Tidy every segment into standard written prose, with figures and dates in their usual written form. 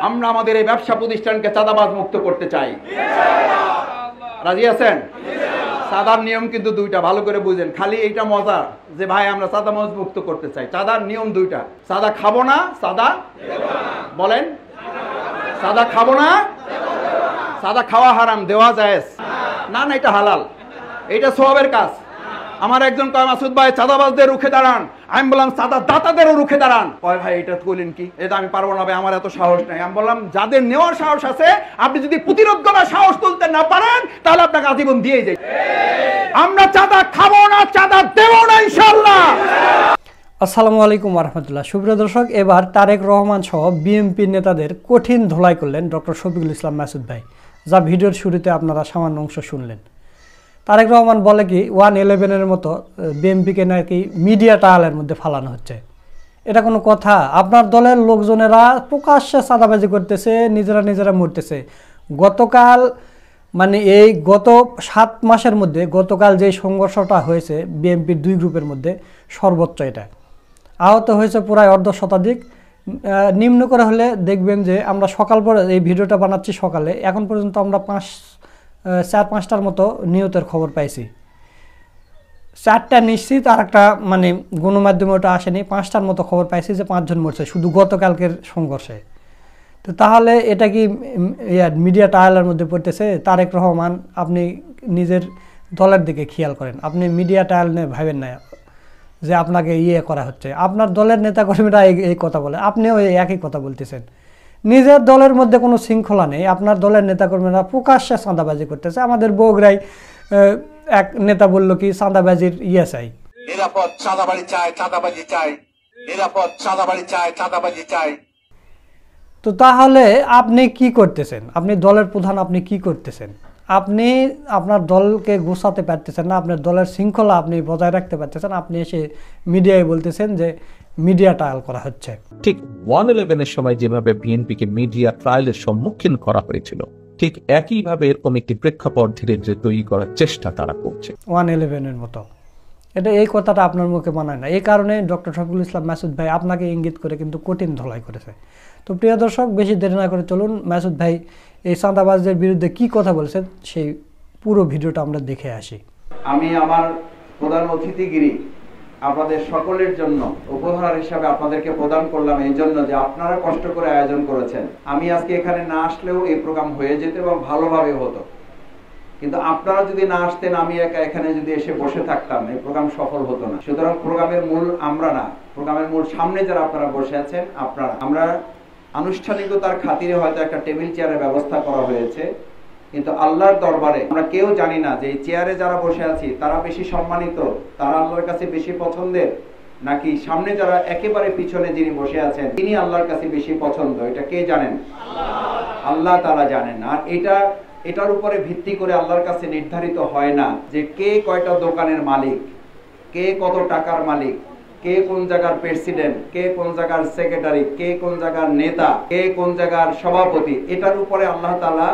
আমরা আমাদের এই ব্যবসা প্রতিষ্ঠানকে চাঁদাবাজ মুক্ত করতে চাই। রাজি আছেন? চাঁদার নিয়ম কিন্তু দুইটা, ভালো করে বুঝেন। খালি এইটা মজা যে ভাই আমরা চাঁদাবাজ মুক্ত করতে চাই, চাঁদার নিয়ম দুইটা। চাঁদা খাবো না, চাঁদা বলেন, চাঁদা খাবো না, চাঁদা খাওয়া হারাম, দেওয়া জায়েজ না, না এটা হালাল, এটা সওয়াবের কাজ। আমার একজন কয় মাসুদ ভাই চাঁদাবাজদের রুখে দাঁড়ান, আমি বললাম চাঁদা দাতাদেরও রুখে দাঁড়ান। কয় ভাই এটা বললেন কি, এটা আমি পারবো না ভাই, আমার এত সাহস নাই। আমি বললাম যাদের নেওয়ার সাহস আছে, আপনি যদি প্রতিরোধ করার সাহস তুলতে না পারেন তাহলে আপনাকে আজীবন দিয়ে যাই। আমরা চাঁদা খাবো না, চাঁদা দেবো না ইনশাআল্লাহ। আসসালামু আলাইকুম রহমতুল্লাহ। সুপ্রিয় দর্শক, এবার তারেক রহমান সহ বিএনপি নেতাদের কঠিন ধোলাই করলেন ডক্টর শফিকুল ইসলাম মাসুদ ভাই, যা ভিডিওর শুরুতে আপনারা সামান্য অংশ শুনলেন। তারেক রহমান বলে কি 111-এর মতো বিএনপিকে নাকি মিডিয়া ট্রায়ালের মধ্যে ফালানো হচ্ছে। এটা কোনো কথা? আপনার দলের লোকজনেরা প্রকাশ্যে চাঁদাবাজি করতেছে, নিজেরা মরতেছে। গতকাল মানে এই গত 7 মাসের মধ্যে গতকাল যে সংঘর্ষটা হয়েছে বিএনপির দুই গ্রুপের মধ্যে, সর্বোচ্চ এটা। আহত হয়েছে প্রায় 1.5 শতাধিক। নিম্ন করে হলে দেখবেন যে আমরা সকাল পরে এই ভিডিওটা বানাচ্ছি সকালে, এখন পর্যন্ত আমরা 4-5টার মতো নিহতের খবর পাইছি। 4টা নিশ্চিত, আর একটা মানে গণমাধ্যমে ওটা আসেনি, 5টার মতো খবর পাইছি যে 5 জন মরছে শুধু গতকালকের সংঘর্ষে। তো তাহলে এটা কি মিডিয়া ট্রায়ালের মধ্যে পড়তেছে? তারেক রহমান, আপনি নিজের দলের দিকে খেয়াল করেন। আপনি মিডিয়া ট্রায়াল নিয়ে ভাবেন না যে আপনাকে করা হচ্ছে। আপনার দলের নেতাকর্মীরা এই কথা বলে, আপনিও এই একই কথা বলতেছেন। নিজের দলের মধ্যে কোনো শৃঙ্খলা নেই, আপনার দলের নেতাকর্মীরা প্রকাশ্যে চাঁদাবাজি করতেছে। আমাদের বগুড়ায় এক নেতা বলল কি চাঁদাবাজির চাই, নিরাপদ চাঁদাবাজি চাই, চাঁদাবাজি চাই, নিরাপদ চাঁদাবাজি চাই, চাঁদাবাজি চাই। তো তাহলে আপনি কি করতেছেন? আপনি দলের প্রধান, আপনি কি করতেছেন? আপনি আপনার দলকে গোছাতে পারতেছেন না, আপনার দলের শৃঙ্খলা আপনি বজায় রাখতে পারতেছেন। আপনি এসে মিডিয়ায় বলতেছেন যে মিডিয়া ট্রায়াল করা হচ্ছে। ঠিক 111-এর সময় যেভাবে বিএনপিকে মিডিয়া ট্রায়ালের সম্মুখীন করা হয়েছিল, ঠিক একইভাবে এরকম একটি প্রেক্ষাপট ধীরে ধীরে তৈরি করার চেষ্টা তারা করছে 111-এর মতো। এই কথাটা আপনার মুখে মানায় না। এই কারণে ডক্টর শফিকুল ইসলাম মাসুদ ভাই আপনাকে ইঙ্গিত করে কিন্তু কঠিন ধলাই করেছে। তো প্রিয় দর্শক, বেশি দেরি না করে চলুন মাসুদ ভাই এই চাঁদাবাজদের বিরুদ্ধে কি কথা বলেছেন সেই পুরো ভিডিওটা আমরা দেখে আসি। আমি আমার প্রধান অতিথিগিরি আপনাদের সকলের জন্য উপহার হিসাবে আপনাদেরকে প্রদান করলাম, এই জন্য যে আপনারা কষ্ট করে আয়োজন করেছেন। আমি আজকে এখানে না আসলেও এই প্রোগ্রাম হয়ে যেত এবং ভালোভাবে হতো, কিন্তু আপনারা যদি না আসতেন, আমি একা এখানে যদি এসে বসে থাকতাম, এই প্রোগ্রাম সফল হতো না। সুতরাং প্রোগ্রামের মূল আমরা না, প্রোগ্রামের মূল সামনে যারা আপনারা বসে আছেন আপনারা। আমরা আনুষ্ঠানিকতার খাতিরে হয়তো একটা টেবিল চেয়ারের ব্যবস্থা করা হয়েছে, কিন্তু আল্লাহর দরবারে আমরা কেউ জানি না যে এই চেয়ারে যারা বসে আছি তারা বেশি সম্মানিত, তারা আল্লাহর কাছে বেশি পছন্দের, নাকি সামনে যারা একেবারে পিছনে যিনি বসে আছেন তিনি আল্লাহর কাছে বেশি পছন্দ, এটা কে জানেন? আল্লাহ তাআলা জানেন। আর এটার উপরে ভিত্তি করে আল্লাহর কাছে নির্ধারিত হয় না যে কে কয়টা দোকানের মালিক, কে কত টাকার মালিক, কে কোন জায়গার প্রেসিডেন্ট, কে কোন জায়গার সেক্রেটারি, কে কোন জায়গার নেতা, কে কোন জায়গার সভাপতি। এটার উপরে আল্লাহ তাআলা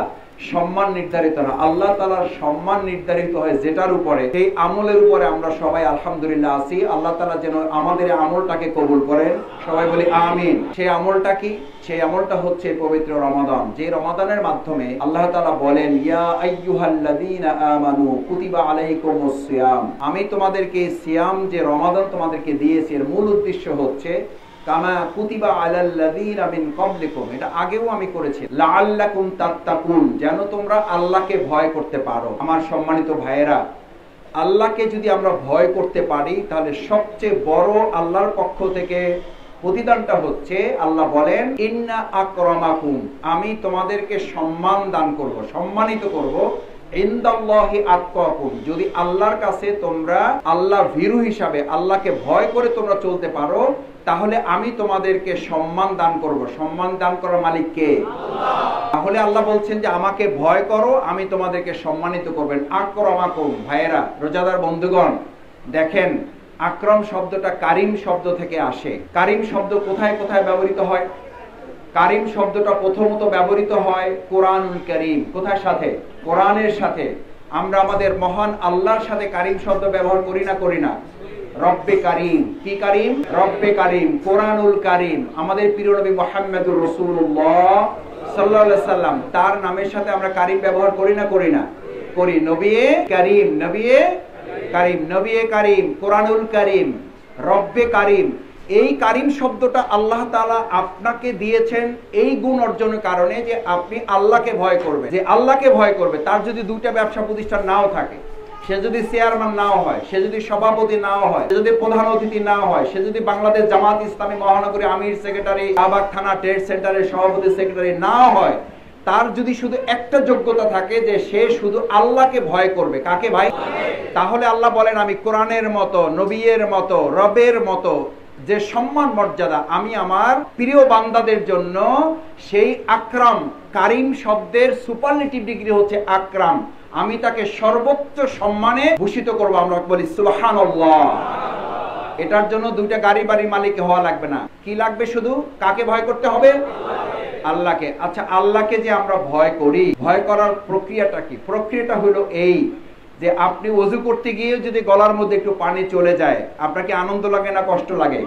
সম্মান নির্ধারিত না। আল্লাহ তাআলার সম্মান নির্ধারিত হয় যেটার উপরে, সেই আমলের উপরে আমরা সবাই আলহামদুলিল্লাহ আছি। আল্লাহ তাআলা যেন আমাদের আমলটাকে কবুল করেন, সবাই বলি আমিন। সেই আমলটা কি? সেই আমলটা হচ্ছে পবিত্র রমাদান, যে রমাদানের মাধ্যমে আল্লাহ তাআলা বলেন ইয়া আইয়ুহাল্লাযীনা আমানু কুতিবা আলাইকুমুস সিয়াম, আমি তোমাদেরকে সিয়াম যে রমাদান তোমাদেরকে দিয়েছি, এর মূল উদ্দেশ্য হচ্ছে কামা কুতিবা আলাল্লাযীনা মিন ক্বাবলিকুম, এটা আগেও আমি করেছি, লাআল্লাকুম তাত্তাকুন, যেন তোমরা আল্লাহকে ভয় করতে পারো। আমার সম্মানিত ভাইয়েরা, আল্লাহকে যদি আমরা ভয় করতে পারি তাহলে সবচেয়ে বড় আল্লাহর পক্ষ থেকে প্রতিদানটা হচ্ছে আল্লাহ বলেন ইন্না আকরামাকুম, আমি তোমাদেরকে সম্মান দান করব, সম্মানিত করব, ইনদাল্লাহি আতকাকুম, যদি আল্লাহর কাছে তোমরা আল্লাহ ভীরু হিসাবে আল্লাহকে ভয় করে তোমরা চলতে পারো, তাহলে আমি তোমাদেরকে সম্মান দান করব। সম্মান দান করার মালিক কে? আল্লাহ। তাহলে আল্লাহ বলছেন যে আমাকে ভয় করো, আমি তোমাদেরকে সম্মানিত করবেন। আকরামাকুম, ভাইয়েরা, রোজাদার বন্ধুগণ, দেখেন আকরাম শব্দটা কারিম শব্দ থেকে আসে। কারিম শব্দ কোথায় কোথায় ব্যবহৃত হয়? কারিম শব্দটা প্রথমত ব্যবহৃত হয় কোরআনুল কারীম। কোথার সাথে? কোরআনের সাথে। আমরা আমাদের মহান আল্লাহর সাথে কারিম শব্দ ব্যবহার করি না? রব্বে কারিম। কি কারিম? রব্বে কারিম, কোরআনুল কারিম। আমাদের প্রিয় নবী মুহাম্মদুর রাসূলুল্লাহ সাল্লাল্লাহু আলাইহি সাল্লাম, তার নামের সাথে আমরা কারিম ব্যবহার করি না করি না? করি। নবিয়ে কারিম, নবিয়ে কারিম, নবিয়ে কারিম, কোরআনুল কারিম, রব্বে কারিম। এই কারিম শব্দটা আল্লাহ তাআলা আপনাকে দিয়েছেন এই গুণ অর্জনের কারণে যে আপনি আল্লাহকে ভয় করবেন। যে আল্লাহকে ভয় করবে, তার যদি দুইটা ব্যবসা প্রতিষ্ঠান নাও থাকে, সে যদি চেয়ারম্যান নাও হয়, সে যদি সভাপতি নাও হয়, সে যদি প্রধান অতিথি নাও হয়, সে যদি বাংলাদেশ জামাত ইসলামী মহানগরী আমির সেক্রেটারি, আবাগ থানা ট্রেড সেন্টারের সভাপতি সেক্রেটারি নাও হয়, তার যদি শুধু একটা যোগ্যতা থাকে যে সে শুধু আল্লাহকে ভয় করবে। কাকে ভাই? তাহলে আল্লাহ বলেন, আমি কোরআনের মতো, নবীর মতো, রবের মতো যে সম্মান মর্যাদা আমি আমার প্রিয় বান্দাদের জন্য, সেই আকরাম, কারিম শব্দের সুপারলেটিভ ডিগ্রি হচ্ছে আকরাম, আমি তাকে সর্বোচ্চ সম্মানে ভূষিত করব। আমরা বলি সুবহানাল্লাহ। এটার জন্য দুইটা গাড়ি বাড়ির মালিক হওয়া লাগবে না। কি লাগবে? শুধু কাকে ভয় করতে হবে? আল্লাহকে। আচ্ছা, আল্লাহকে যে আমরা ভয় করি, ভয় করার প্রক্রিয়াটা কি? প্রক্রিয়াটা হলো এই যে আপনি ওযু করতে গিয়ে যদি গলার মধ্যে একটু পানি চলে যায়, আপনাকে আনন্দ লাগে না কষ্ট লাগে?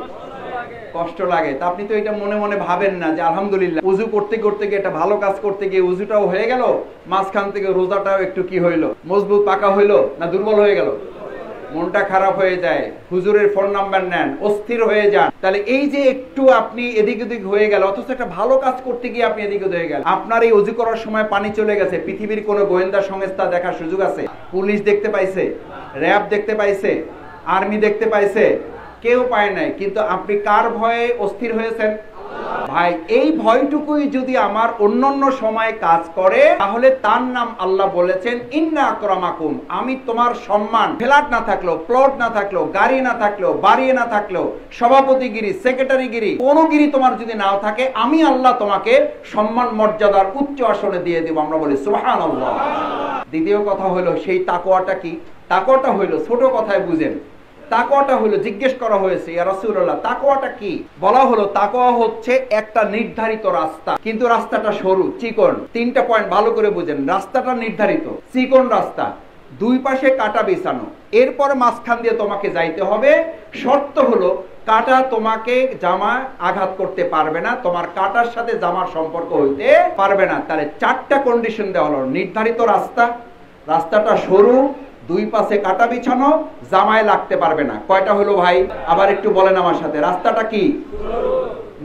কষ্ট লাগে। তা আপনি তো এটা মনে মনে ভাবেন না যে আলহামদুলিল্লাহ ওযু করতে করতে গিয়ে একটা ভালো কাজ করতে গিয়ে ওযুটাও হয়ে গেল, মাঝখান থেকে রোজাটাও একটু কি হইলো, মজবুত পাকা হইলো না দুর্বল হয়ে গেল? মনটা খারাপ হয়ে যায়, হুজুরের ফোন নাম্বার নেন, অস্থির হয়ে যান। তাহলে এই যে একটু আপনি এদিক ওদিক হয়ে গেল, অথচ একটা ভালো কাজ করতে গিয়ে আপনি এদিক ওদিক হয়ে গেল, আপনার এই ওযু করার সময় পানি চলে গেছে, পৃথিবীর কোনো গোয়েন্দা সংস্থা দেখার সুযোগ আছে? পুলিশ দেখতে পাইছে? র‍্যাব দেখতে পাইছে? আর্মি দেখতে পাইছে? কেউ পায় নাই। কিন্তু আপনি কার ভয়ে অস্থির হয়েছেন? ভাই, এই ভয়টুকুই যদি আমার অন্যান্য সময়ে কাজ করে, তাহলে তার নাম আল্লাহ বলেছেন ইন্না আকরামাকুম, আমি তোমার সম্মান, ফ্ল্যাট না থাকলেও, প্লট না থাকলেও, গাড়ি না থাকলেও, বাড়ি না থাকলেও, সভাপতিগিরি, সেক্রেটারিগিরি, কোনো গিরি তোমার যদি নাও থাকে, আমি আল্লাহ তোমাকে সম্মান মর্যাদার উচ্চ আসনে দিয়ে দেব। আমরা বলি সুবহানাল্লাহ। দ্বিতীয় কথা হলো সেই তাকওয়াটা কি? তাকওয়াটা হলো, ছোট কথায় বুঝেন, তাকওয়াটা হলো, জিজ্ঞেস করা হয়েছে ইয়া রাসূলুল্লাহ তাকওয়াটা কি? বলা হলো তাকওয়া হচ্ছে একটা নির্ধারিত রাস্তা, কিন্তু রাস্তাটা সরু, চিকন। তিনটা পয়েন্ট ভালো করে বুঝেন। রাস্তাটা নির্ধারিত, চিকন রাস্তা, দুই পাশে কাটা বিছানো, এরপর মাঝখান দিয়ে তোমাকে যাইতে হবে। শর্ত হলো কাটা তোমাকে জামা আঘাত করতে পারবে না, তোমার কাটার সাথে জামার সম্পর্ক হইতে পারবে না। তাহলে চারটা কন্ডিশন দেওয়া হলো। নির্ধারিত রাস্তা, রাস্তাটা সরু, দুই পাশে কাটা বিছানো, জামায় লাগতে পারবে না। কয়টা হলো ভাই? আবার একটু বলেন আমার সাথে। রাস্তাটা কি?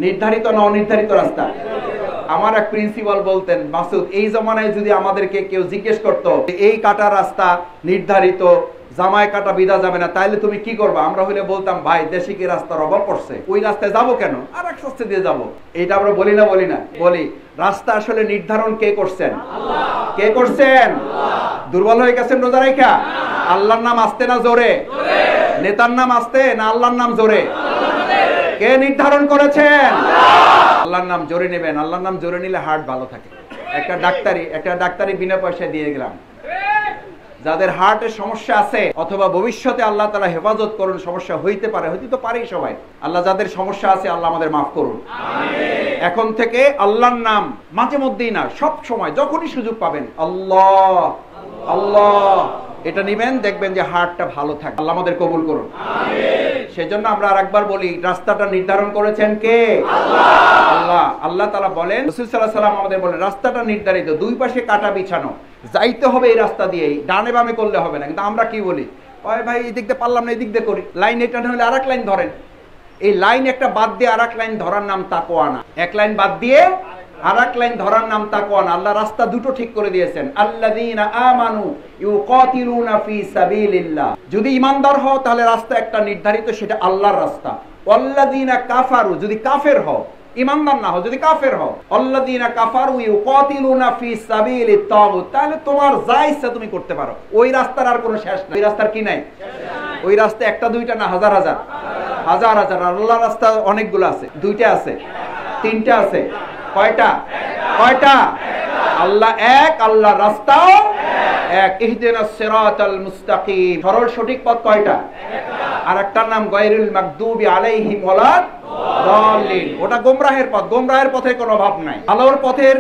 নির্ধারিত না অনির্ধারিত রাস্তা? আমার এক প্রিন্সিপাল বলতেন, মাসুদ, এই জমানায় যদি আমাদেরকে কেউ জিজ্ঞেস করতো এই কাটা রাস্তা নির্ধারিত, জামায় কাটা বিধা যাবে না, তাইলে তুমি কি করবা? আমরা হইলে বলতাম, ভাই দেশে কি রাস্তার অভাব পড়ছে, ওই রাস্তায় যাবো কেন, আর এক রাস্তা দিয়ে যাবো। এটা আমরা বলি না? বলি না? বলি। রাস্তা আসলে নির্ধারণ কে করছেন? কে করছেন? দুর্বল হয়ে গেছেন রোজা রাখা? আল্লাহর নাম আসতে না জোরে? নেতার নাম আসতে না আল্লাহর নাম জোরে? কে নির্ধারণ করেছেন? আল্লাহর নাম জোরে নেবেন। আল্লাহর নাম জোরে নিলে হার্ট ভালো থাকে। একটা ডাক্তারি বিনা পয়সায় দিয়ে গেলাম। যাদের হার্টের সমস্যা আছে অথবা ভবিষ্যতে আল্লাহ তাআলা হেফাজত করুন, সমস্যা হইতে পারে, হইতে তো পারেই সবাই, আল্লাহ যাদের সমস্যা আছে আল্লাহ আমাদের মাফ করুন। এখন থেকে আল্লাহর নাম মাঝে মধ্যেই না, সব সময় যখনই সুযোগ পাবেন আল্লাহ আল্লাহ এটা নিবেন, দেখবেন যে হার্টটা ভালো থাকে। আল্লাহ আমাদের কবুল করুন। সেজন্য আমরা আরেকবার বলি, রাস্তাটা নির্ধারণ করেছেন কে? আল্লাহ। আল্লাহ তাআলা বলেন, রাসূল সাল্লাল্লাহু আলাইহি ওয়াসাল্লাম আমাদের বলেন, রাস্তাটা নির্ধারিত, দুই পাশে কাটা বিছানো, যাইতে হবে এই রাস্তা দিয়েই, ডানে বামে করলে হবে না। কিন্তু আমরা কি বলি, ওই ভাই এই দিক দিয়ে পারলাম না, এই দিক দিয়ে করি। লাইন এটা না হলে আরেক লাইন ধরেন। এই লাইন একটা বাদ দিয়ে আরেক লাইন ধরার নাম তাকওয়া না। এক লাইন বাদ দিয়ে আরেক লাইন ধরার নাম তাকওয়া না। আল্লাহ রাস্তা দুটো ঠিক করে দিয়েছেন। আল্লাযীনা আমানু ইউকাতিলুনা ফি সাবিলিল্লাহ। যদি ঈমানদার হও তাহলে রাস্তা একটা নির্ধারিত, সেটা আল্লাহর রাস্তা। ওয়াল্লাযীনা কাফারু, যদি কাফের হও, ঈমানদার না হও, যদি কাফের হও, আল্লাযীনা কাফারু ইউকাতিলুনা ফি সাবিলিত তাগুত, তাহলে তোমার যা ইচ্ছা তুমি করতে পারো। ওই রাস্তার আর কোনো শেষ নাই। ওই রাস্তার কি নাই? ওই রাস্তা একটা দুইটা না, হাজার হাজার হাজার হাজার। আল্লাহর রাস্তা অনেকগুলো আছে। দুইটা আছে? তিনটা আছে? কয়টা? কয়টা? আল্লাহ এক, আল্লাহর রাস্তাও এক। ইহদিনাস সিরাতাল মুস্তাকিম, সরল সঠিক পথ কয়টা? আর একটার নাম গায়রুল মাগদুবি আলাইহিম ওয়ালাদ দাল্লিন, ওটা গোমরাহের পথ। গোমরাহের পথে কোনো অভাব নাই, আলোর পথের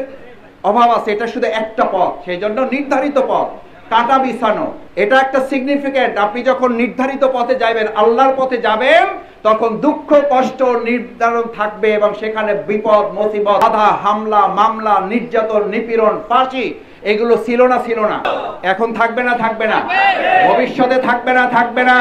অভাব আছে। এটা শুধু একটা পথ, সেই জন্য নির্ধারিত পথ, কাটা বিছানো, এটা একটা সিগনিফিকেন্ট। আপনি যখন নির্ধারিত পথে যাবেন, আল্লাহর পথে যাবেন, তখন দুঃখ কষ্ট নির্ধারণ থাকবে এবং সেখানে বিপদ মুসিবত বাধা হামলা মামলা নির্যাতন নিপীড়ন ফাঁসি এগুলো ছিল না, এখন থাকবে না, ভবিষ্যতে থাকবে না।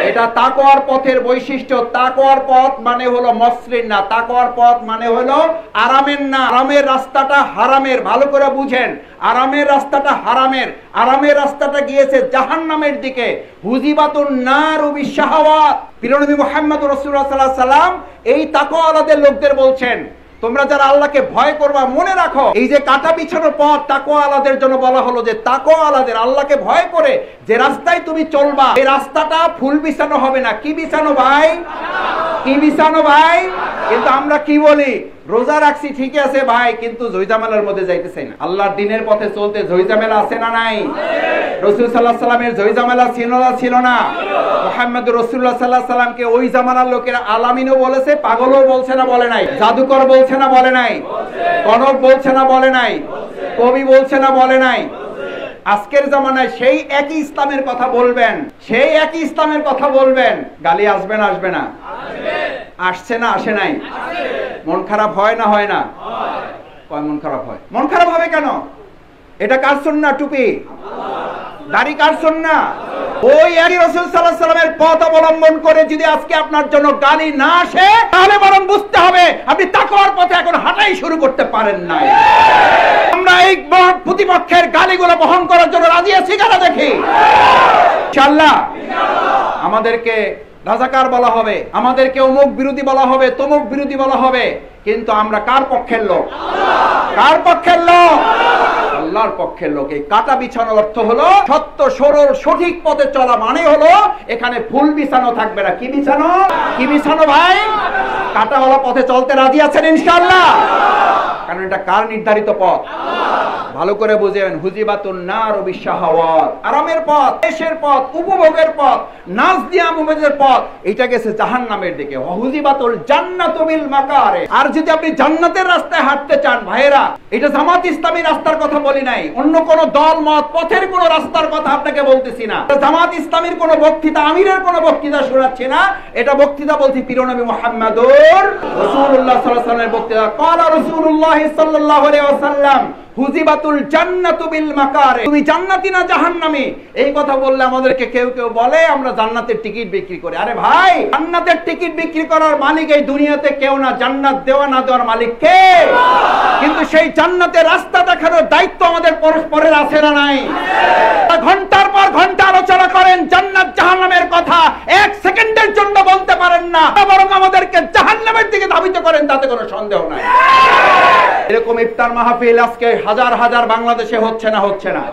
এটা তাকওয়ার পথের বৈশিষ্ট্য। তাকওয়ার পথ মানে হলো মসৃণ না, তাকওয়ার পথ মানে হলো আরামের না। আরামের রাস্তাটা হারামের, ভালো করে বুঝেন। আরামের রাস্তাটা হারামের, আরামের রাস্তাটা গিয়েছে জাহান্নামের দিকে। হুজিবাতুন নারু বিশাহাওয়াত। প্রিয় নবী মুহাম্মদ রাসূলুল্লাহ সাল্লাল্লাহু আলাইহি ওয়াসাল্লাম এই তাকওয়াওয়ালাদের লোকদের বলছেন, তোমরা যারা আল্লাহকে ভয় করবা মনে রাখো এই যে কাটা বিছানো পথ তাকওয়াওয়ালাদের জন্য বলা হলো যে তাকওয়াওয়ালাদের আল্লাহকে ভয় করে যে রাস্তায় তুমি চলবা এই রাস্তাটা ফুল বিছানো হবে না। কি বিছানো ভাই? কি বিছানো ভাই? কিন্তু আমরা কি বলি, রোজা রাখছি ঠিক আছে ভাই, কিন্তু জয়জামেলার মধ্যে যাইতেছে না। আল্লাহর দ্বীনের পথে চলতে জয়জামেলা আছে না নাই? রাসূল সাল্লাল্লাহু আলাইহি ওয়াসাল্লামের জয়জামেলা ছিল না? মুহাম্মদুর রাসূলুল্লাহ সাল্লাল্লাহু আলাইহি ওয়াসাল্লামকে ওই জামানার লোকেরা আলামিনও বলেছে, পাগলও বলছে না বলে নাই? জাদুকর বলছে না বলে নাই? কনক বলছে না বলে নাই? কবি বলছে না বলে নাই? আজকের জামানায় সেই একই ইসলামের কথা বলবেন, সেই একই ইসলামের কথা বলবেন, গালি আসবে না? আসবে না? আসছে না? আসে নাই? মন খারাপ হয় না? হয় না? কয় মন খারাপ হয়? মন খারাপ হবে কেন? এটা কার সুন্নাহ? টুপি দাড়ি কার সুন্নাহ? ওই একই রাসূল সাল্লাল্লাহু আলাইহি ওয়াসাল্লামের পথ অবলম্বন করে যদি আজকে আপনার জন্য গালি না আসে, তাহলে বরং বুঝতে হবে আপনি তাকওয়ার পথে এখন হাঁটাই শুরু করতে পারেন নাই। আমরা এই প্রতিপক্ষের গালিগুলো বহন করার জন্য রাজি আছি কারা দেখি? ইনশাআল্লাহ। আমাদেরকে রাজাকার বলা হবে, আমাদেরকে অমুক বিরোধী বলা হবে, তমুক বিরোধী বলা হবে, কিন্তু আমরা কার পক্ষের লোক? কার পক্ষের লোক? আল্লাহর পক্ষের লোক। এই কাটা বিছানোর অর্থ হলো সত্য সরল সঠিক পথে চলা, মানে হলো এখানে ফুল বিছানো থাকবে না। কি বিছানো? কি বিছানো ভাই? কাটাওয়ালা পথে চলতে রাজি আছেন ইনশাআল্লাহ? কারণ এটা কার নির্ধারিত পথ? ভালো করে বুঝেন। হুজিবাতুন নারু বিশাহাওয়াত, আরামের পথ, দেশের পথ, উপভোগের পথ, নাচ দিয়া মুভেজের পথ, এটা গেছে জাহান্নামের দিকে। হুজিবাতুল জান্নাতু বিল মাকারে। আর যদি আপনি জান্নাতের রাস্তায় হাঁটতে চান ভাইরা, এটা জামাত ইসলামী রাস্তার কথা বলি নাই, অন্য কোন দল মত পথের কোন রাস্তার কথা আপনাকে বলতেছি না। জামাত ইসলামীর কোন বক্তৃতা, আমিরের কোন বক্তৃতা শোনাচ্ছি না, এটা বক্তৃতা বলছি প্রিয় নবী মুহাম্মদুর রাসূলুল্লাহ সাল্লাল্লাহু আলাইহি ওয়াসাল্লামের বক্তৃতা। ক্বালা রাসূলুল্লাহ সাল্লাল্লাহু আলাইহি ওয়াসাল্লাম হুজিবাতুল জান্নাতু বিল মাকারে। তুমি জান্নাতি না জাহান্নামী? এই কথা বললে আমাদেরকে কেউ বলে আমরা জান্নাতের টিকিট বিক্রি করি। আরে ভাই, জান্নাতের টিকিট বিক্রি করার মালিক এই দুনিয়াতে কেউ না, জান্নাত দেওয়া না দেওয়ার মালিক কে? কিন্তু সেই জান্নাতের রাস্তা দেখানোর দায়িত্ব আমাদের পরস্পরের আছে না নাই? ঘন্টার পর ঘন্টা আলোচনা করেন জান্নাত জাহান্নামের কথা, এক সেকেন্ডের জন্য বলতে পারেন না, বরং আমাদেরকে জাহান্নামের দিকে ধাবিত করেন, তাতে কোনো সন্দেহ নাই। এরকম ইফতার মাহফিল আজকে হাজার হাজার বাংলাদেশে হচ্ছে না?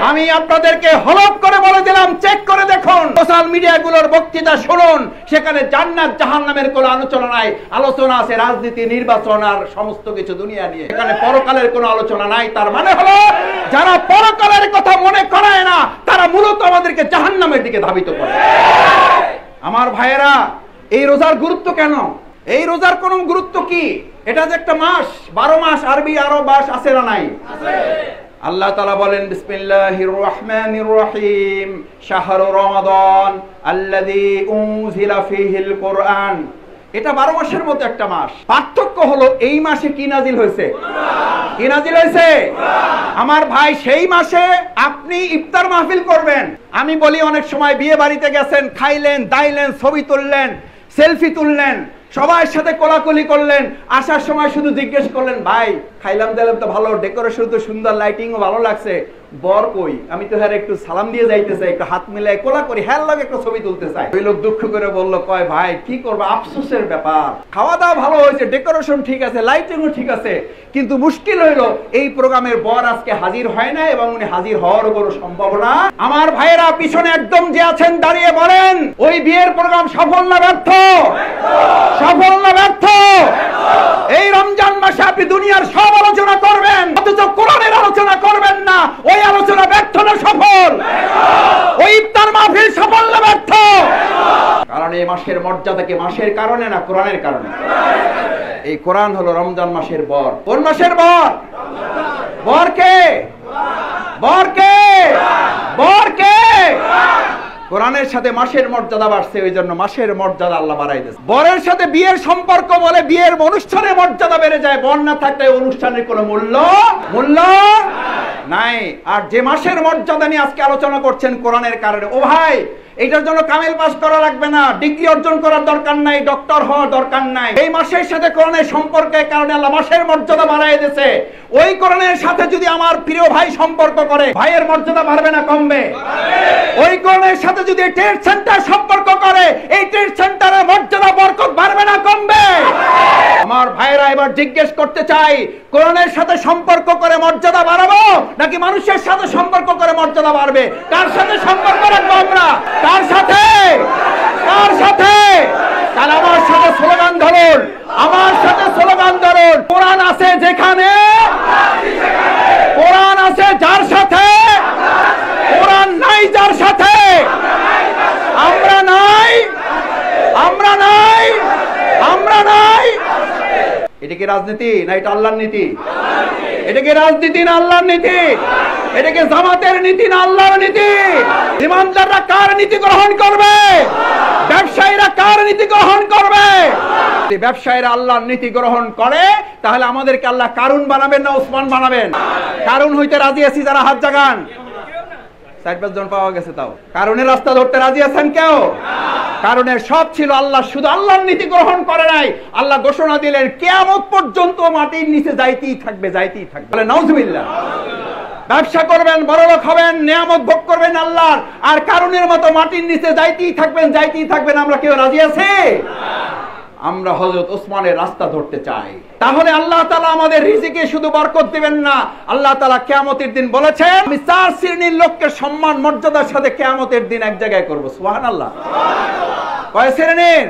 আমি আপনাদেরকে হলফ করে বলে দিলাম, চেক করে দেখুন, সোশ্যাল মিডিয়াগুলোর বক্তৃতা শুনুন, সেখানে জান্নাত জাহান্নামের কোনো আলোচনা নাই। আলোচনা আছে রাজনীতি, নির্বাচন আর সমস্ত কিছু দুনিয়া নিয়ে। এখানে পরকালের কোনো আলোচনা নাই। তার মানে হলো যারা পরকালের কথা মনে করায় না, তারা মূলত আমাদেরকে জাহান্নামের দিকে ধাবিত করে। আমার ভাইয়েরা, এই রোজার গুরুত্ব কেন? এই রোজার কোন গুরুত্ব কি? এটা যে একটা মাস, 12 মাস, আরবি আরব মাস আছে না নাই? আল্লাহ তাআলা বলেন বিসমিল্লাহির রহমানির রহিম, শাহরু রমাদান আল্লাযী উনজিলা ফীহিল কুরআন। এটা 12 মাসের মধ্যে একটা মাস। পার্থক্য হলো এই মাসে কি নাজিল হয়েছে? কি নাজিল হয়েছে? আমার ভাই, সেই মাসে আপনি ইফতার মাহফিল করবেন। আমি বলি অনেক সময় বিয়ে বাড়িতে গেছেন, খাইলেন দাইলেন, ছবি তুললেন, সেলফি তুললেন, সবার সাথে কোলাকুলি করলেন, আসার সময় শুধু জিজ্ঞেস করলেন, ভাই খাইলাম দিলাম তো ভালো, ডেকোরেশন তো সুন্দর, লাইটিংও ভালো লাগছে, বর কই? আমি তো হ্যাঁ একটু সালাম দিয়ে যাইতে চাই, একটু হাত মিলাই কোলা করি, হ্যাঁ লাগে একটু ছবি তুলতে চাই। ওই লোক দুঃখ করে বলল, কয় ভাই কি করবো, আফসোসের ব্যাপার, খাওয়া দাওয়া ভালো হয়েছে, ডেকোরেশন ঠিক আছে, লাইটিংও ঠিক আছে, কিন্তু মুশকিল হইলো এই প্রোগ্রামের বর আজকে হাজির হয় না এবং উনি হাজির হওয়ার কোনো সম্ভাবনা। আমার ভাইয়েরা পিছনে একদম যে আছেন দাঁড়িয়ে বলেন, ওই বিয়ের প্রোগ্রাম সফল না ব্যর্থ? সফল না ব্যর্থ? এই রমজান মাসে আপনি দুনিয়ার সব আলোচনা করবেন, অথচ কোরআনের আলোচনা করবেন না, ওই আলোচনা ব্যর্থ না সফল? ওই ইফতার মাহফিল সফল না ব্যর্থ? কারণ এই মাসের মর্যাদা কি মাসের কারণে না কোরআনের কারণে? এই কোরআন হলো রমজান মাসের বর। কোন মাসের বর? বর কে? বর কে? বর কে? কোরআনের সাথে মাসের মর্যাদা বাড়ছে, ওই জন্য মাসের মর্যাদা আল্লাহ বাড়াই দিয়েছে। বরের সাথে বিয়ের সম্পর্ক বলে বিয়ের অনুষ্ঠানের মর্যাদা বেড়ে যায়, বর না থাকলে অনুষ্ঠানের কোনো মূল্য নাই। আর যে মাসের মর্যাদা নিয়ে আজকে আলোচনা করছেন কোরআনের কারণে, ও ভাই এটার জন্য কামেল পাস করা লাগবে না, ডিগ্রি অর্জন করার দরকার নাই, ডক্টর হওয়ার দরকার নাই। এই মাসের সাথে কোরআনের সম্পর্কের কারণে আল্লাহ মাসের মর্যাদা বাড়াই দিয়েছে। ওই কোরআনের সাথে যদি আমার প্রিয় ভাই সম্পর্ক করে, ভাইয়ের মর্যাদা বাড়বে না কমবে? ওই কোরআনের সাথে যদি ট্রেড সেন্টার সম্পর্ক করে, এই ট্রেড সেন্টারের মর্যাদা বরকত বাড়বে না কমবে? আমার ভাইরা এবার জিজ্ঞেস করতে চাই, কোরআনের সাথে সম্পর্ক করে মর্যাদা বাড়াবো নাকি মানুষের সাথে সম্পর্ক করে মর্যাদা বাড়বে? কার সাথে সম্পর্ক রাখবো আমরা? কার সাথে? কার সাথে? কাল আমার সাথে স্লোগান ধরুন, আমার সাথে স্লোগান ধরুন, কোরআন আছে যেখানে, কোরআন আছে যার সাথে, কোরআন নাই যার সাথে, আমরা নাই, আমরা নাই, আমরা নাই। এটা কি রাজনীতি না এটা আল্লাহর নীতি? এটা কি রাজনীতি না আল্লাহর নীতি? এটা কি জামাতের নীতি না আল্লাহর নীতি? ইমানদাররা কার নীতি গ্রহণ করবে? ব্যবসায়ীরা কার নীতি গ্রহণ করবে? যদি ব্যবসায়ীরা আল্লাহর নীতি গ্রহণ করে, তাহলে আমাদেরকে আল্লাহ কারুন বানাবেন না ওসমান বানাবেন? কারুন হইতে রাজি আছি যারা হাত জাগান। 4-5 জন পাওয়া গেছে। তাও কারণের রাস্তা ধরতে রাজি আছেন কেউ? কারণের সব ছিল আল্লাহ, শুধু আল্লাহর নীতি গ্রহণ করে নাই। আল্লাহ ঘোষণা দিলেন কিয়ামত পর্যন্ত মাটির নিচে যাইতেই থাকবে, যাইতেই থাকবে। বলে নাউজুবিল্লাহ। ব্যবসা করবেন, বড়লোক হবেন, নিয়ামত ভোগ করবেন আল্লাহর, আর কারণের মতো মাটির নিচে যাইতেই থাকবেন, যাইতেই থাকবেন। আমরা কেউ রাজি আছি? আমরা হযরত ওসমানের রাস্তা ধরতে চাই। তাহলে আল্লাহ তাআলা আমাদের রিজিকে শুধু বরকত দিবেন না, আল্লাহ তাআলা কিয়ামতের দিন বলেছেন আমি 4 শ্রেণীর লোককে সম্মান মর্যাদার সাথে কিয়ামতের দিন এক জায়গায় করব। সুবহানাল্লাহ। কয় শ্রেণীর?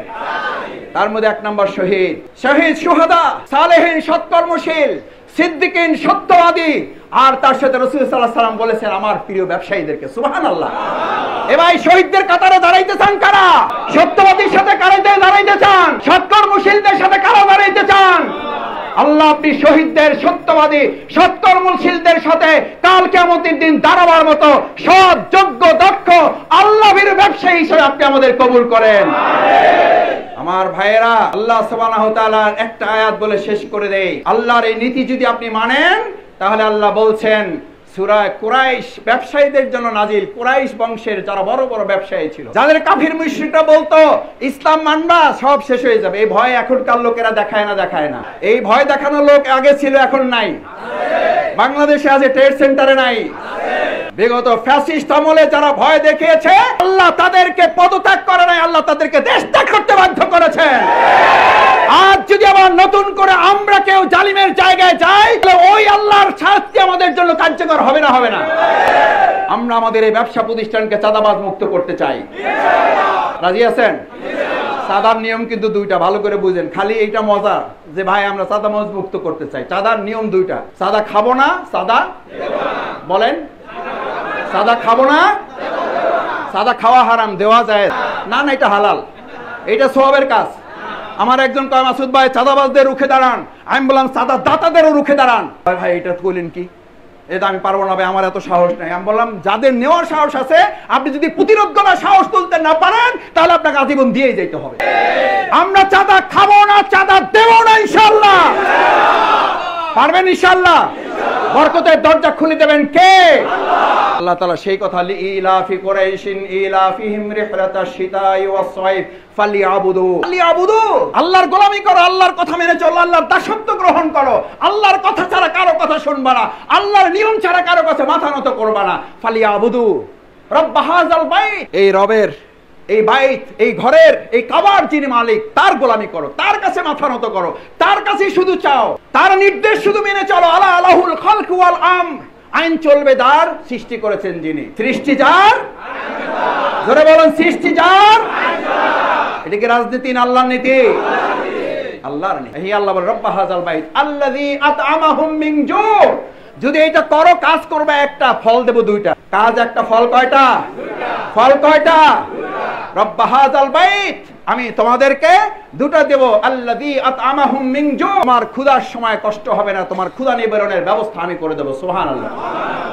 তার মধ্যে 1 নম্বর শহীদ, শহীদ, শুহাদা, সালেহিন, সৎকর্মশীল, সিদ্দিকিন, সত্যবাদী। আর তার সাথে রাসূল সাল্লাল্লাহু আলাইহি ওয়াসাল্লাম বলেছেন আমার প্রিয় ব্যবসায়ীদেরকে। সুবহানাল্লাহ। এ ভাই শহীদদের কাতারে দাঁড়াইতে চান কারা? সত্যবাদীর সাথে কারা দাঁড়াইতে চান? সৎকর্মশীলদের সাথে কারা দাঁড়াইতে চান? আল্লাহ আপনি শহীদদের, সত্যবাদী, সৎকর্মশীলদের সাথে কাল কিয়ামতের দিন দাঁড়াবার মতো সৎ, যোগ্য, দক্ষ আল্লাহর ব্যবসায়ী হিসেবে আপনি আমাদের কবুল করেন। আমার ভাইয়েরা, আল্লাহ সুবহানাহু ওয়া তাআলার একটা আয়াত বলে শেষ করে দেই। আল্লাহর এই নীতি যদি আপনি মানেন, তাহলে আল্লাহ বলছেন সূরা কুরাইশ ব্যবসায়ীদের জন্য নাজিল। কুরাইশ বংশের যারা বড় বড় ব্যবসায়ী ছিল, যাদের কাফির মুশরিকরা বলতো ইসলাম মানবা সব শেষ হয়ে যাবে, এই ভয় এখনকার লোকেরা দেখায় না, দেখায় না। এই ভয় দেখানোর লোক আগে ছিল, এখন নাই। বাংলাদেশে আছে, ট্রেড সেন্টারে নাই। বিগত ফ্যাসিস্ট আমলে যারা ভয় দেখিয়েছে, আল্লাহ তাদেরকে পদত্যাগ করে নাই, আল্লাহ তাদেরকে দেশ ত্যাগ করতে বাধ্য করেছেন। আজ যদি আবার নতুন করে আমরা কেউ জালিমের জায়গায় যাই, তাহলে ওই আল্লাহর শাস্তি আমাদের জন্য কার্যকর হবে না, হবে না? আমরা আমাদের এই ব্যবসা প্রতিষ্ঠানকে চাঁদাবাজ মুক্ত করতে চাই। রাজি আছেন? চাঁদার নিয়ম কিন্তু 2টা, ভালো করে বুঝেন। খালি এইটা মজা যে ভাই আমরা চাঁদাবাজ মুক্ত করতে চাই। চাঁদার নিয়ম 2টা। চাঁদা খাবো না, চাঁদা বলেন, চাঁদা খাবো না। চাঁদা খাওয়া হারাম, দেওয়া যায় না, না এটা হালাল, এটা সওয়াবের কাজ। আমার একজন কয় মাসুদ ভাই চাঁদাবাজদের রুখে দাঁড়ান। আমি বললাম চাঁদা দাতাদেরও রুখে দাঁড়ান। ভাই এটা বললেন কি? এটা আমি পারবো না ভাই, আমার এত সাহস নাই। আমি বললাম যাদের নেওয়ার সাহস আছে, আপনি যদি প্রতিরোধ করার সাহস তুলতে না পারেন, তাহলে আপনাকে আজীবন দিয়ে যেতে হবে। আমরা চাঁদা খাবো না, চাঁদা দেবো না, ইনশাআল্লাহ। পারবেন ইনশাআল্লাহ? বরকতের দরজা খুলে দেবেন কে? আল্লাহ তাআলা সেই কথা লিইলাফি কুরাইশিন ইলাফিহিম রিহলাতাশ শিতাই ওয়াস সাইফ ফালিয়াবুদু, ফালিয়াবুদু। আল্লাহর গোলামি করো, আল্লাহর কথা মেনে চলো, আল্লাহর দাসত্ব গ্রহণ করো। আল্লাহর কথা ছাড়া কারো কথা শুনবা না, আল্লাহর নিয়ম ছাড়া কারো কাছে মাথা নত করবা না। ফালিয়াবুদু রব্ব হাযাল বাইত, এই রবের, এই বাইত, এই ঘরের, এই কাবার যিনি মালিক, তার গোলামি করো, তার কাছে মাথা নত করো, তার কাছে শুধু চাও, তার নির্দেশ শুধু মেনে চলো। আলা আলাহুল খালকু ওয়াল আমর, আইন চলবে যার, সৃষ্টি করেছেন যিনি। সৃষ্টি যার, জোরে বলেন সৃষ্টি যার। এটা কি রাজনীতি না আল্লাহর নীতি? আল্লাহর নীতি। এই আল্লাহ বলেন রব্ব হাযাল বাইত আল্লাযী আত'আমাহুম মিন জু'। যদি এটা করো, কাজ করবে একটা, ফল দেব 2টা। কাজ একটা, ফল কয়টা? ফল কয়টা? রব্ব হাযাল বাইত, আমি তোমাদেরকে 2টা দেব। আল্লাযী আত'আমাহুম মিন জু', তোমার ক্ষুধার সময় কষ্ট হবে না, তোমার ক্ষুধা নিবারণের ব্যবস্থা আমি করে দেব। সুবহানাল্লাহ।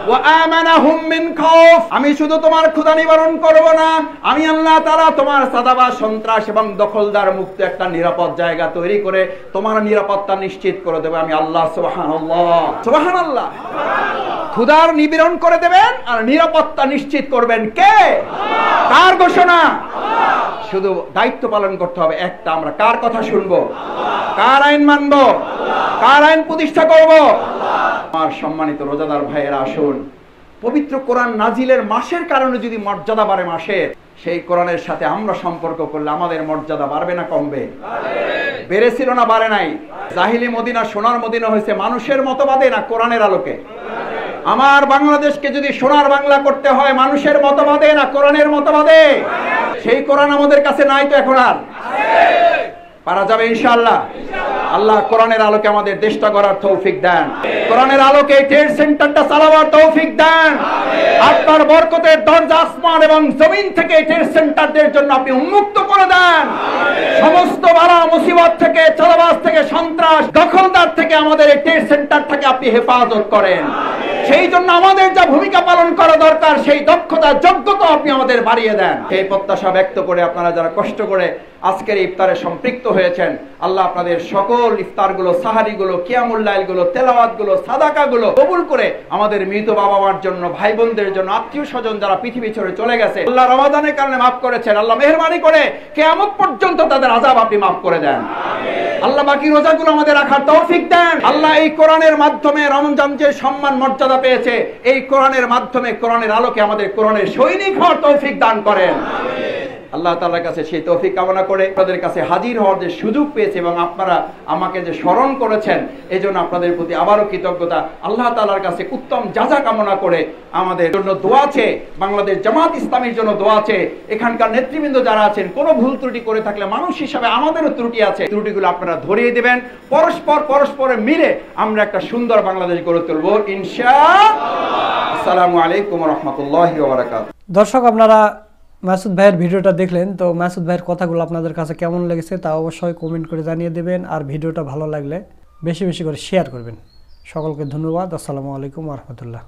ওয়া আমানাহুম মিন খাউফ, আমি শুধু তোমার ক্ষুধা নিবারণ করব না, আমি আল্লাহ তাআলা তোমার সাদাবাজ, সন্ত্রাস এবং দখলদার মুক্ত একটা নিরাপদ জায়গা তৈরি করে তোমার নিরাপত্তা নিশ্চিত করে দেব আমি আল্লাহ। সুবহানাল্লাহ, সুবহানাল্লাহ। ক্ষুধার নিবারণ করে দেবেন আর নিরাপত্তা নিশ্চিত করবেন কে? কার ঘোষণা? শুধু দায়িত্ব পালন করতে হবে একটা, আমরা কার কথা শুনবো, কার আইন মানবো, কার আইন প্রতিষ্ঠা করব? আমার সম্মানিত রোজাদার ভাইয়েরা, আসুন, পবিত্র কোরআন নাজিলের মাসের কারণে যদি মর্যাদা বাড়ে মাসের, সেই কোরআনের সাথে আমরা সম্পর্ক করলে আমাদের মর্যাদা বাড়বে না কমবে? বেড়েছিল না বাড়ে নাই? জাহিলি মদিনা সোনার মদিনা হয়েছে মানুষের মতবাদে না কোরআনের আলোকে? আমার বাংলাদেশকে যদি সোনার বাংলা করতে হয় মানুষের মতবাদে না কোরআনের মতবাদে? সেই কোরআন আমাদের কাছে নাই তো এখন আর? পারা যাবে ইনশাআল্লাহ। আল্লাহ কোরআনের আলোকে আমাদের দেশটা গড়ার তৌফিক দেন, কোরআনের আলোকে ট্রেড সেন্টারটা চালাবার তৌফিক দেন। আপনার বরকতের দরজা আসমান এবং জমিন থেকে ট্রেড সেন্টারদের জন্য আপনি উন্মুক্ত করে দেন। সমস্ত বালা মুসিবত থেকে, চাঁদাবাজ থেকে, সন্ত্রাস, দখলদার থেকে আমাদের এই ট্রেড সেন্টারটাকে আপনি হেফাজত করেন। সেই জন্য আমাদের যা ভূমিকা পালন করা দরকার সেই দক্ষতা, যোগ্যতা আপনি আমাদের বাড়িয়ে দেন। এই প্রত্যাশা ব্যক্ত করে আপনারা যারা কষ্ট করে আজকের ইফতারে সম্পৃক্ত হয়েছেন, আল্লাহ আপনাদের সকল ইফতারগুলো, সাহারিগুলো, কিয়ামুল লাইলগুলো, তেলাওয়াতগুলো, সাদাকাগুলো কবুল করে আমাদের মৃত বাবা মার জন্য, ভাই বোনদের জন্য, আত্মীয় স্বজন যারা পৃথিবী ছেড়ে চলে গেছে, আল্লাহ রমাদানের কারণে মাফ করেছেন, আল্লাহ মেহেরবানি করে কিয়ামত পর্যন্ত তাদের আযাব আপনি মাফ করে দেন। আল্লাহ বাকি রোজাগুলো আমাদের রাখার তৌফিক দেন। আল্লাহ এই কোরআনের মাধ্যমে রমজান যে সম্মান মর্যাদা পেয়েছে, এই কোরআনের মাধ্যমে, কোরআনের আলোকে আমাদের কোরআনের সৈনিক হওয়ার তৌফিক দান করেন। আল্লাহ তাআলার কাছে সেই তৌফিক কামনা করে আপনাদের কাছে হাজির হওয়ার যে সুযোগ পেয়েছে এবং আপনারা আমাকে যে স্মরণ করেছেন, এই জন্য আপনাদের প্রতি আবারও কৃতজ্ঞতা। আল্লাহ তাআলার কাছে উত্তম যাজা কামনা করে আমাদের জন্য দোয়া আছে, বাংলাদেশ জামাত ইসলামীর জন্য দোয়া আছে। এখানকার নেতৃবৃন্দ যারা আছেন কোনো ভুল ত্রুটি করে থাকলে মানুষ হিসাবে আমাদেরও ত্রুটি আছে, ত্রুটিগুলো আপনারা ধরিয়ে দেবেন। পরস্পরে মিলে আমরা একটা সুন্দর বাংলাদেশ গড়ে তুলব ইনশাআল্লাহ। আসসালামু আলাইকুম ওয়া রাহমাতুল্লাহি ওয়া বারাকাতুহু। দর্শক, আপনারা মাসুদ ভাইয়ের ভিডিওটা দেখলেন, তো মাসুদ ভাইয়ের কথাগুলো আপনাদের কাছে কেমন লেগেছে তা অবশ্যই কমেন্ট করে জানিয়ে দেবেন। আর ভিডিওটা ভালো লাগলে বেশি বেশি করে শেয়ার করবেন। সকলকে ধন্যবাদ। আসসালামু আলাইকুম ওয়া রাহমাতুল্লাহ।